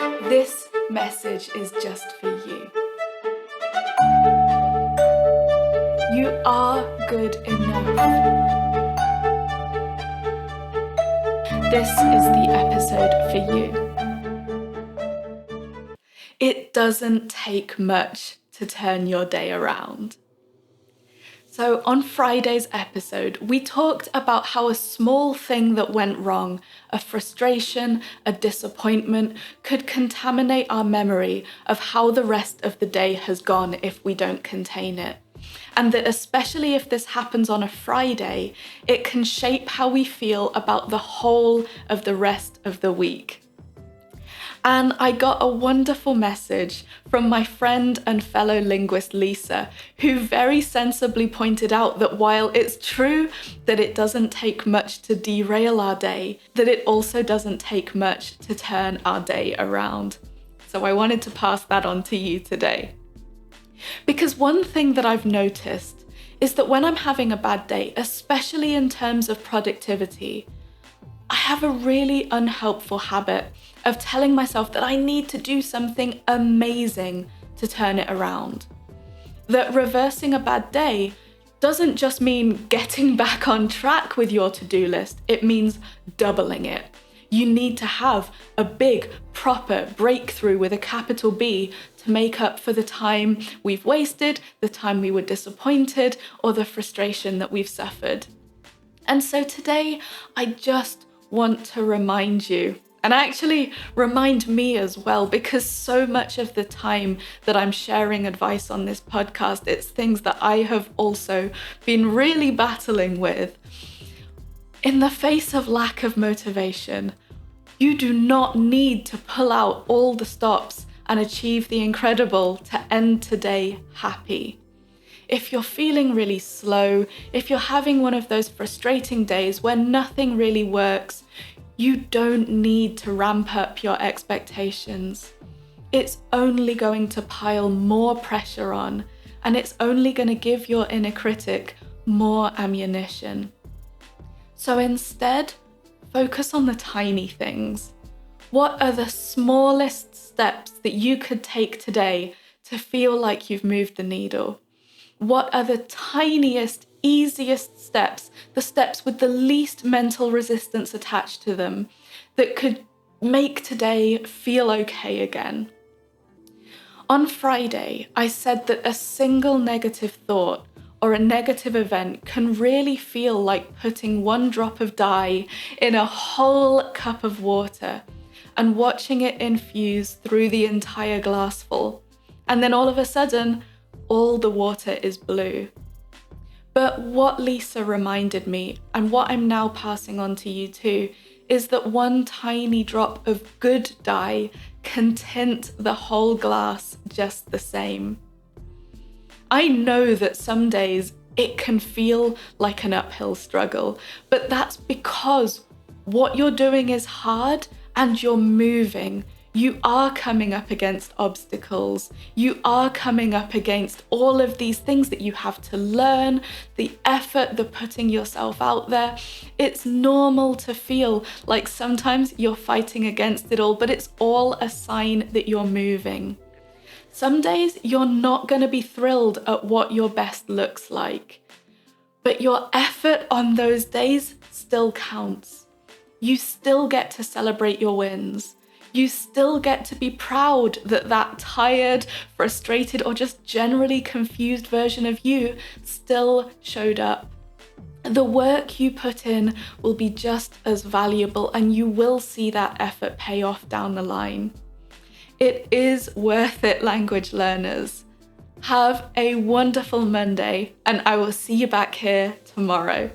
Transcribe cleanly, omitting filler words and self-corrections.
This message is just for you. You are good enough. This is the episode for you. It doesn't take much to turn your day around. So on Friday's episode, we talked about how a small thing that went wrong, a frustration, a disappointment, could contaminate our memory of how the rest of the day has gone if we don't contain it. And that especially if this happens on a Friday, it can shape how we feel about the whole of the rest of the week. And I got a wonderful message from my friend and fellow linguist Lisa, who very sensibly pointed out that while it's true that it doesn't take much to derail our day, that it also doesn't take much to turn our day around. So I wanted to pass that on to you today. Because one thing that I've noticed is that when I'm having a bad day, especially in terms of productivity, I have a really unhelpful habit of telling myself that I need to do something amazing to turn it around. That reversing a bad day doesn't just mean getting back on track with your to-do list, it means doubling it. You need to have a big, proper breakthrough with a capital B to make up for the time we've wasted, the time we were disappointed, or the frustration that we've suffered. And so today, I just want to remind you, and actually remind me as well, because so much of the time that I'm sharing advice on this podcast, it's things that I have also been really battling with. In the face of lack of motivation, you do not need to pull out all the stops and achieve the incredible to end today happy. If you're feeling really slow, if you're having one of those frustrating days where nothing really works, you don't need to ramp up your expectations. It's only going to pile more pressure on, and it's only going to give your inner critic more ammunition. So instead, focus on the tiny things. What are the smallest steps that you could take today to feel like you've moved the needle? What are the tiniest, easiest steps, the steps with the least mental resistance attached to them, that could make today feel okay again? On Friday, I said that a single negative thought or a negative event can really feel like putting one drop of dye in a whole cup of water and watching it infuse through the entire glassful. And then all of a sudden, all the water is blue. But what Lisa reminded me, and what I'm now passing on to you too, is that one tiny drop of good dye can tint the whole glass just the same. I know that some days it can feel like an uphill struggle, but that's because what you're doing is hard and you're moving. You are coming up against obstacles. You are coming up against all of these things that you have to learn, the effort, the putting yourself out there. It's normal to feel like sometimes you're fighting against it all, but it's all a sign that you're moving. Some days you're not going to be thrilled at what your best looks like, but your effort on those days still counts. You still get to celebrate your wins. You still get to be proud that that tired, frustrated, or just generally confused version of you still showed up. The work you put in will be just as valuable, and you will see that effort pay off down the line. It is worth it, language learners. Have a wonderful Monday, and I will see you back here tomorrow.